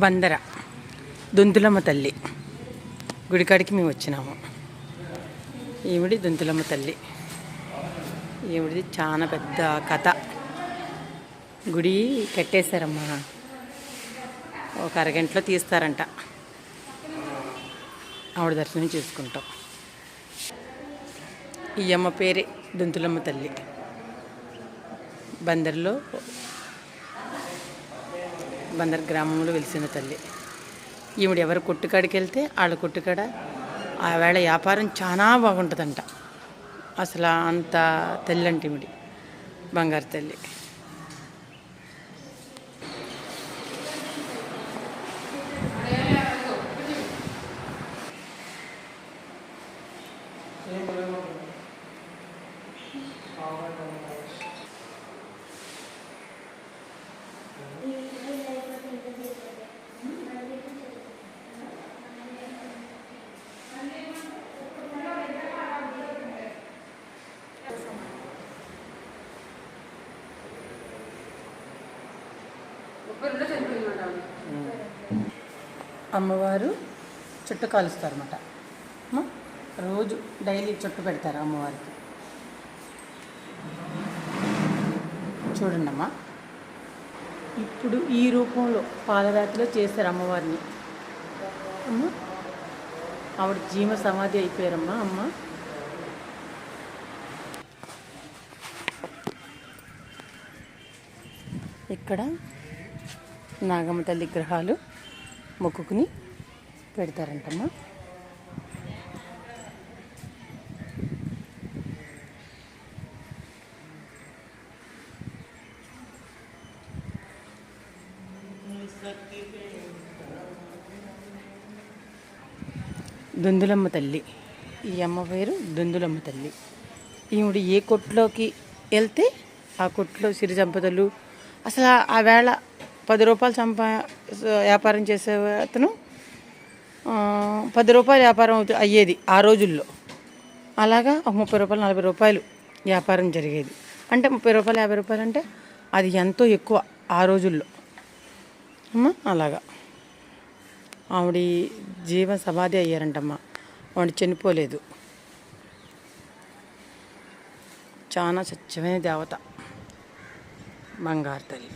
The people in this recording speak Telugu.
బందర దొంతులమ్మ తల్లి గుడికాడికి మేము వచ్చినాము. ఈవిడి దొంతులమ్మ తల్లి. ఈవిడిది చాలా పెద్ద కథ. గుడి కట్టేశారమ్మా, ఒక అరగంటలో తీస్తారంట. ఆవిడ దర్శనం చేసుకుంటాం. ఈ అమ్మ పేరే దొంతులమ్మ తల్లి. బందర్ గ్రామంలో వెలిసిన తల్లి. ఈవిడ ఎవరు కొట్టుకాడికి వెళ్తే వాళ్ళ కొట్టుకాడ ఆ వేళ వ్యాపారం చాలా బాగుంటుందంట. అసలు అంత తల్లి అంటే ఈవిడి బంగారు తల్లి. అమ్మవారు చుట్టు కాలుస్తారన్నమాట. రోజు డైలీ చుట్టు పెడతారు అమ్మవారికి. చూడండి అమ్మా, ఇప్పుడు ఈ రూపంలో పాలరాతిలో చేశారు అమ్మవారిని. అమ్మ ఆవిడ జీవ సమాధి అయిపోయారమ్మా. అమ్మ ఇక్కడ నాగమ్మ తల్లి విగ్రహాలు మొక్కుకుని పెడతారంటమ్మా. దొందులమ్మ తల్లి. ఈ అమ్మ పేరు దొందులమ్మ తల్లి. ఈవిడ ఏ కొట్టులోకి వెళ్తే ఆ కొట్టులో సిరి సంపదలు, అసలు ఆ వేళ 10 రూపాయలు వ్యాపారం చేసే అతను 10 రూపాయలు వ్యాపారం అయ్యేది ఆ రోజుల్లో. అలాగా 30 రూపాయలు 40 రూపాయలు వ్యాపారం జరిగేది. అంటే 30 రూపాయలు 50 రూపాయలు అంటే అది ఎంతో ఎక్కువ ఆ రోజుల్లో అమ్మ. అలాగా ఆవిడ జీవ సమాధి అయ్యారంటమ్మా. ఆవిడ చనిపోలేదు. చాలా స్వచ్ఛమైన దేవత బంగారు తల్లి.